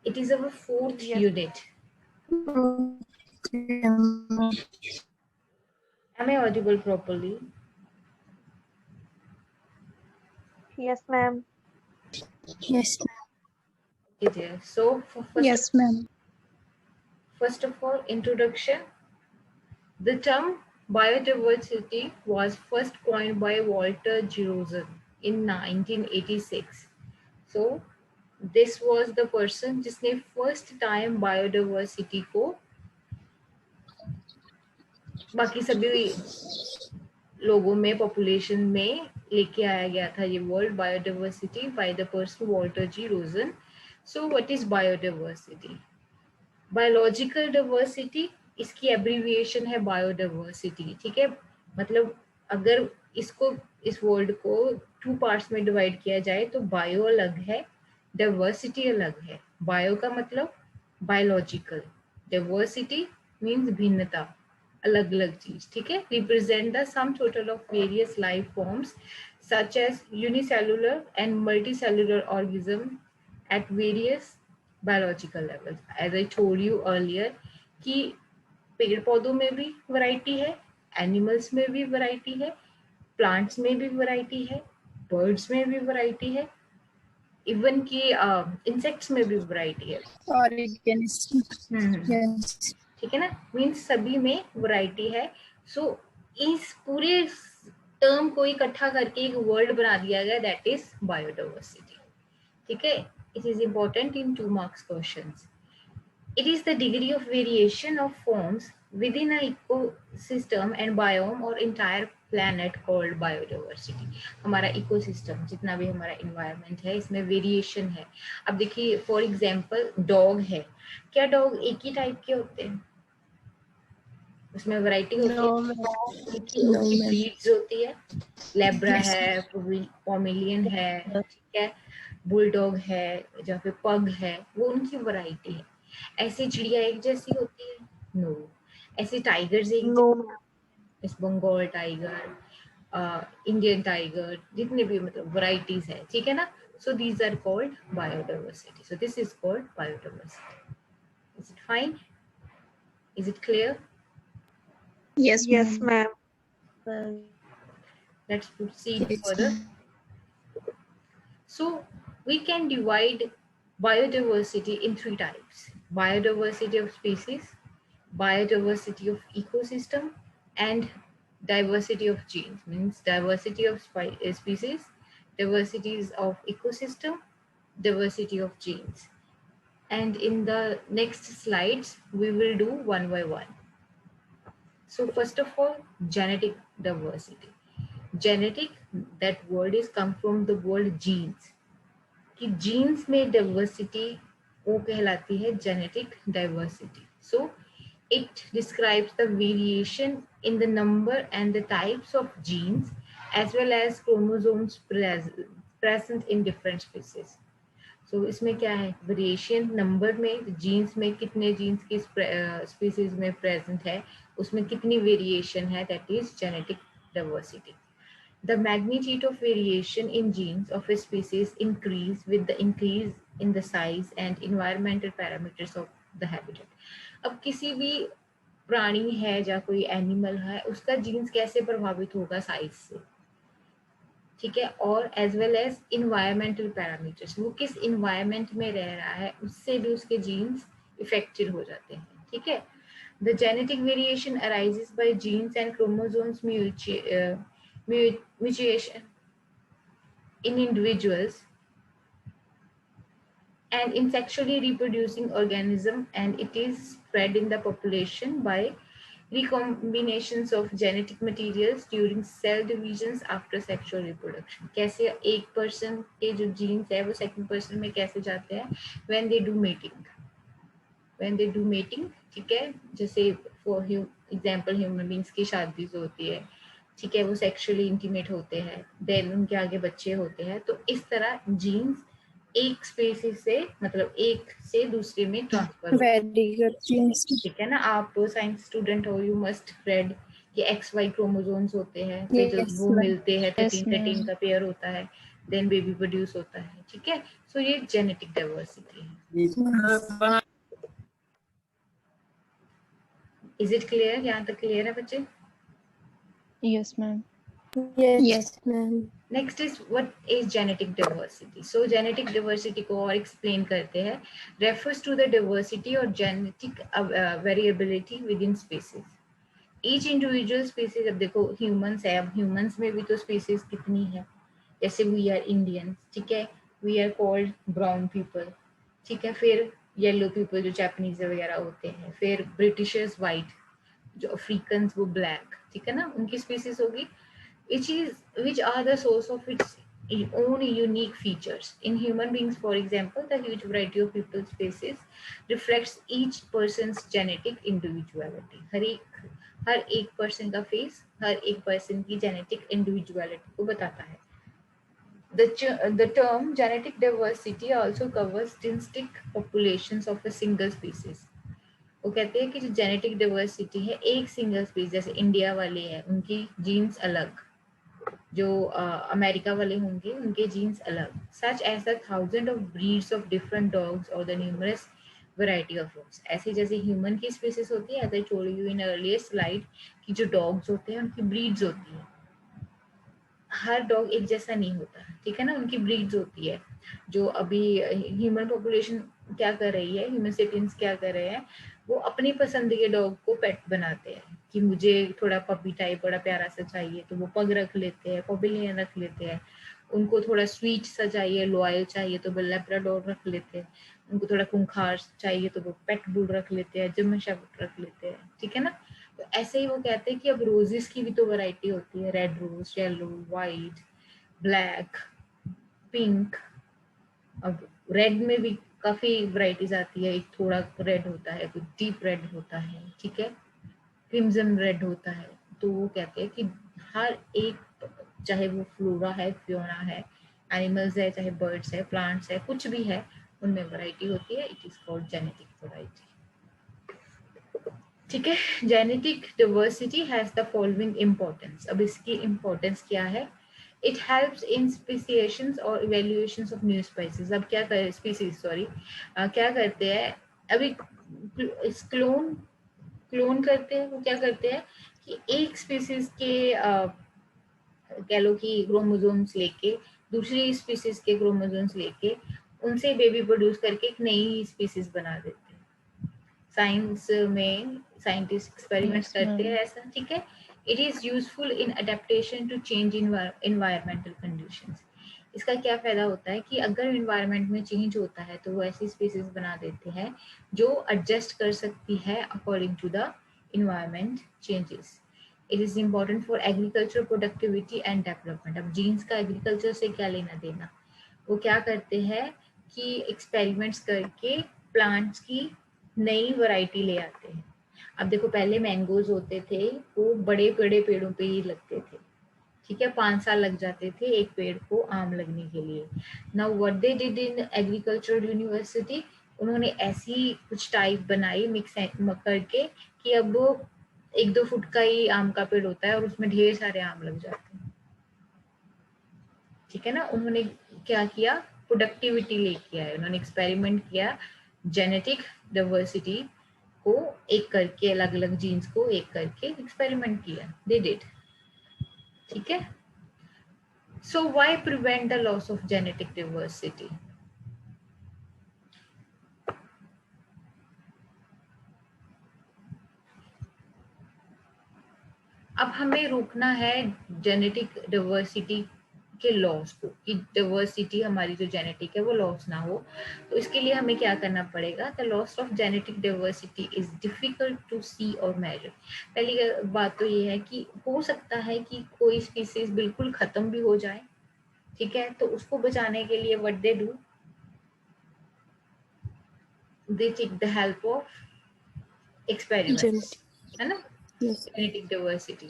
It is our fourth unit. Am I audible properly? Yes, ma'am. Yes. Okay, dear. So, Yes, ma'am. first of all, introduction. The term biodiversity was first coined by Walter Giroson in 1986. So, this was the person जिसने first time biodiversity को बाकी सभी लोगों में population में लेके आया गया था ये word biodiversity by the person Walter G Rosen. So what is biodiversity? Biological diversity, इसकी एब्रीविएशन है बायोडाइवर्सिटी. ठीक है, मतलब अगर इसको इस वर्ड को 2 पार्ट्स में डिवाइड किया जाए तो बायो अलग है, डाइवर्सिटी अलग है. बायो का मतलब बायोलॉजिकल, डाइवर्सिटी मींस भिन्नता, अलग अलग चीज. ठीक है, represent the sum total of various life forms such as unicellular and multicellular organism at various biological levels. As I told you earlier कि पेड़ पौधों में भी वैरायटी है, एनिमल्स में भी वैरायटी है, प्लांट्स में भी वैरायटी है, बर्ड्स में भी वैरायटी है, इवन कि इंसेक्ट्स में भी वैरायटी है. Yes. ठीक है ना, मीन्स सभी में वैरायटी है. सो इस पूरे टर्म को इकट्ठा करके एक वर्ड बना दिया गया, दैट इज बायोडाइवर्सिटी. ठीक है, it is important in 2 marks questions. It is the degree of variation of forms within an ecosystem and biome or entire planet called biodiversity. हमारा इकोसिस्टम जितना भी हमारा इन्वायरमेंट है इसमें वेरिएशन है. अब देखिए फॉर एग्जांपल डॉग है, क्या डॉग एक ही टाइप के होते हैं? उसमें वैरायटी होती है, उनकी ब्रीड्स होती है. लेब्रा है, पोमेलियन है, ठीक है, बुलडॉग है या फिर पग है, वो उनकी वैरायटी है. ऐसे चिड़िया एक जैसी होती है? नो. ऐसे टाइगर्स एक जैसे बंगाल टाइगर, इंडियन टाइगर, जितने भी मतलब वैरायटीज है. ठीक है ना. So these are called biodiversity. So this is called biodiversity. Is it fine? Is it clear? Yes, Yes, ma'am. ma'am. Let's proceed Yes, further. So we can divide biodiversity in 3 types: biodiversity of species, biodiversity of ecosystem, and diversity of genes. Means diversity of species, diversities of ecosystem, diversity of genes. And in the next slides we will do one by one. So first of all, genetic diversity. Genetic, that word is come from the word genes. कि jeans में diversity वो कहलाती है genetic diversity. So it describes the variation in the number and the types of genes as well as chromosomes present in different species. So इसमें क्या है, variation number में, jeans में कितने जीन्स की स्पीसीज में प्रेजेंट है, उसमें कितनी वेरिएशन है, that is genetic diversity. The magnitude of variation in genes of a species increase with the increase in the size and environmental parameters of the habitat. अब किसी भी प्राणी है या कोई एनिमल है, उसका जीन्स कैसे प्रभावित होगा साइज से. ठीक है, और as well as environmental parameters, वो किस इन्वायरमेंट में रह रहा है उससे भी उसके जीन्स इफेक्टेड हो जाते हैं. ठीक है. The genetic variation arises by genes and chromosomes mutation in individuals and in sexually reproducing organism, and it is spread in the population by recombinations of genetic materials during cell divisions after sexual reproduction. कैसे एक person के जो jeans है वो second person में कैसे जाते हैं? when they do mating. ठीक है, जैसे फॉर एग्जाम्पल ह्यूमन बींग्स की शादी होती है, ठीक है, वो सेक्सुअली इंटीमेट होते हैं, देन उनके आगे बच्चे होते हैं. तो इस तरह जीन्स एक स्पीसीज से मतलब एक से दूसरे में ट्रांसफर होते हैं. ठीक है ना. आप साइंस स्टूडेंट हो, यू मस्ट रेड कि XY क्रोमोसोम्स होते हैं, फिर जब वो मिलते हैं 13 का पेयर होता है, देन बेबी प्रोड्यूस होता है. ठीक है. सो ये जेनेटिक डाइवर्सिटी है। Is it clear? यहाँ तक क्लियर है बच्चे? Yes, ma'am. Yes, ma'am. Next is what is genetic diversity. So genetic diversity को और एक्सप्लेन करते हैं. रेफर्स टू द डाइवर्सिटी और genetic variability with in species. Each individual species, अब देखो ह्यूमंस है, अब ह्यूमंस में भी तो स्पीसीज कितनी है. जैसे वी आर इंडियंस, ठीक है, we are called brown people, ठीक है, फिर येलो पीपल जो जापानीज वगैरह होते हैं, फिर ब्रिटिशर्स वाइट, जो अफ्रीकन वो ब्लैक, ठीक है ना, उनकी स्पीसीज होगी. which are the source of its own unique features. In human beings, for example, the huge variety of people's faces reflects each person's genetic individuality. हर एक पर्सन का face her एक person की genetic individuality को बताता है. The term genetic diversity also covers distinct populations of a single species. वो कहते हैं कि जो जेनेटिक डाइवर्सिटी है एक सिंगल स्पीसीज, जैसे इंडिया वाले हैं उनकी जीन्स अलग, जो अमेरिका वाले होंगे उनके जीन्स अलग. Such as the thousand of breeds of different dogs और the numerous variety of dogs. ऐसे जैसे ह्यूमन की स्पीसीज होती है, as I told you in earlier slide, कि जो डॉग्स होते हैं उनकी ब्रीड्स होती है. हर डॉग एक जैसा नहीं होता, ठीक है ना, उनकी ब्रीड्स होती है. जो अभी ह्यूमन पॉपुलेशन क्या कर रही है, ह्यूमन सेपियंस क्या कर रहे हैं, वो अपनी पसंद के डॉग को पेट बनाते हैं कि मुझे थोड़ा पपी टाइप बड़ा प्यारा सा चाहिए तो वो पग रख लेते हैं, पॉपिलियन रख लेते हैं. उनको थोड़ा स्वीट सा चाहिए, लॉयल चाहिए तो वो लैब्राडोर रख लेते हैं. उनको थोड़ा खूंखार चाहिए तो वो पेट बुल रख लेते हैं, जर्मन शेफर्ड रख लेते हैं, ठीक है ना. तो ऐसे ही वो कहते हैं कि अब रोजेस की भी तो वैरायटी होती है, red rose, yellow, white, black, pink. अब रेड में भी काफी वैरायटीज आती है, एक थोड़ा रेड होता है, कुछ डीप रेड होता है, ठीक है, क्रिम्सन रेड होता है. तो वो कहते हैं कि हर एक, चाहे वो फ्लोरा है, फ्योना है, एनिमल्स है, चाहे बर्ड्स है, प्लांट्स है, कुछ भी है, उनमें वैरायटी होती है. It is called genetic variety, ठीक है. Genetic diversity has the following importance. अब इसकी इंपॉर्टेंस क्या है? इट हेल्प्स इन स्पेसिएशंस और इवैल्यूएशंस ऑफ न्यू स्पीसीज. अब क्या कर स्पीसीज सॉरी क्या करते हैं अभी, क्लोन करते हैं. वो क्या करते हैं कि एक स्पीसीज के कह लो कि क्रोमोसोम्स लेके दूसरी स्पीसीज के क्रोमोसोम्स लेके उनसे बेबी प्रोड्यूस करके एक नई स्पीसीज बना देते हैं. साइंस में साइंटिस्ट एक्सपेरिमेंट्स Yes, करते हैं ma'am. ऐसा, ठीक है. It is useful in adaptation to change in environmental conditions. इसका क्या फायदा होता है कि अगर एनवायरमेंट में चेंज होता है तो वो ऐसी स्पीसीज बना देते हैं जो एडजस्ट कर सकती है according to the environment changes. It is important for agriculture productivity and development. अब जीन्स का एग्रीकल्चर से क्या लेना देना. वो क्या करते हैं कि एक्सपेरिमेंट्स करके प्लांट्स की नई वैरायटी ले आते हैं. अब देखो पहले मैंगोज होते थे वो बड़े बड़े पेड़ों पे ही लगते थे, ठीक है, 5 साल लग जाते थे एक पेड़ को आम लगने के लिए. Now what they did in agricultural university, उन्होंने ऐसी कुछ टाइप बनाई मिक्स करके कि अब 1-2 फुट का ही आम का पेड़ होता है और उसमें ढेर सारे आम लग जाते हैं, ठीक है ना. उन्होंने क्या किया, प्रोडक्टिविटी लेके आए, उन्होंने एक्सपेरिमेंट किया, जेनेटिक डाइवर्सिटी को एक करके, अलग अलग जीन्स को एक करके एक्सपेरिमेंट किया. दे डिड, ठीक है. So why prevent the loss of genetic diversity. अब हमें रोकना है जेनेटिक डाइवर्सिटी के लॉस को, कि डाइवर्सिटी हमारी जो जेनेटिक है वो लॉस ना हो. तो इसके लिए हमें क्या करना पड़ेगा. The loss of genetic diversity is difficult to see और मेजर. पहली बात तो ये है कि हो सकता है कि कोई स्पीसीज बिल्कुल खत्म भी हो जाए, ठीक है, तो उसको बचाने के लिए what they do, they take the help of experiments, है ना, Yes. genetic diversity.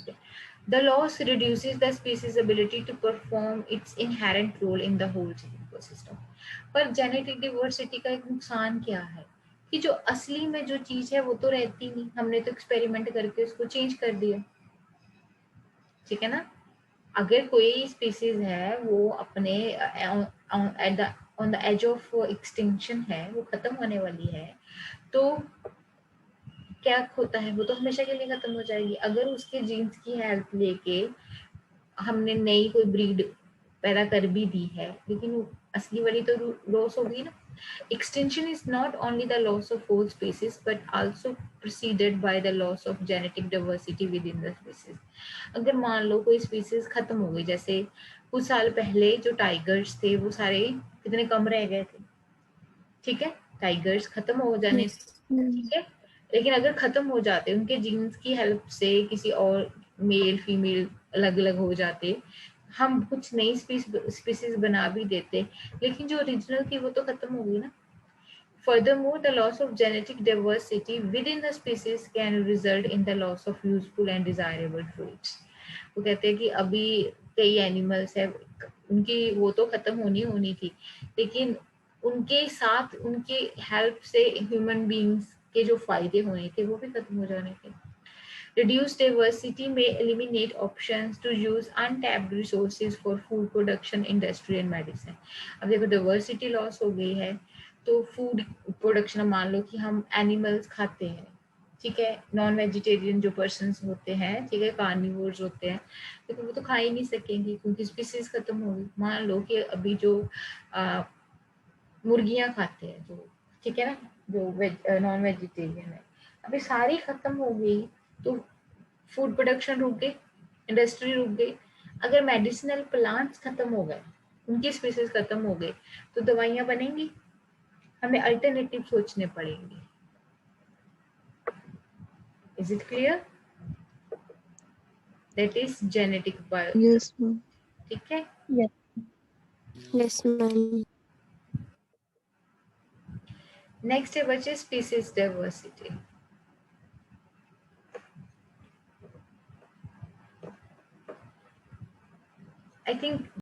The loss reduces the species' ability to perform its inherent role in the whole ecosystem. पर जेनेटिक डिवर्सिटी का एक नुकसान क्या है कि जो असली में जो चीज है वो तो रहती नहीं, हमने तो एक्सपेरिमेंट करके उसको चेंज कर दिया, ठीक है ना. अगर कोई स्पीसीज है वो अपने at the on the edge of extinction है, वो खत्म होने वाली है, तो क्या होता है, वो तो हमेशा के लिए खत्म हो जाएगी। अगर उसके जीन्स की हेल्प लेके हमने नई कोई ब्रीड पैदा कर भी दी है, लेकिन वो असली वाली तो लॉस हो गई ना। Extinction is not only the loss of whole species but also preceded by the loss of genetic diversity within the species. अगर मान लो कोई स्पीसीज खत्म हो गई, जैसे कुछ साल पहले जो टाइगर्स थे वो सारे कितने कम रह गए थे, ठीक है, टाइगर्स खत्म हो जाने Yes, से, ma'am. ठीक है, लेकिन अगर खत्म हो जाते उनके जीन्स की हेल्प से किसी और मेल फीमेल अलग अलग हो जाते, हम कुछ नई स्पीसीज बना भी देते, लेकिन जो ओरिजिनल थी वो तो खत्म हो गई ना। Furthermore, the loss of genetic diversity within the species can result in the loss of useful and desirable traits. वो कहते हैं कि अभी कई एनिमल्स है, उनकी वो तो खत्म होनी होनी थी, लेकिन उनके साथ उनके हेल्प से ह्यूमन बींग्स के जो फायदे होने थे वो भी खत्म हो जाने थे। Reduced diversity may eliminate options to use untapped resources for food production, industry and medicine. अब देखो diversity loss हो गई है, तो फूड प्रोडक्शन, मान लो कि हम एनिमल्स खाते हैं, ठीक है, नॉन वेजिटेरियन जो पर्सन होते हैं, ठीक है, कार्निवोर्स होते हैं, लेकिन वो तो खा ही नहीं सकेंगे क्योंकि स्पीसीज खत्म हो गई। मान लो कि अभी जो मुर्गियां खाते हैं जो, ठीक है ना, जो नॉन वेजिटेरियन है, अभी सारी खत्म हो गई, तो फूड प्रोडक्शन रुक गई, इंडस्ट्री रुक गई। अगर मेडिसिनल प्लांट्स खत्म हो गए, उनकी स्पीसीज खत्म हो गई, तो दवाइयां बनेंगी, हमें अल्टरनेटिव सोचने पड़ेंगे। Is it clear? That is genetic bio, Yes, ma'am. ठीक है। Yes. Yes, ma'am. नेक्स्ट है बच्चे स्पीसीज डाइवर्सिटी। I think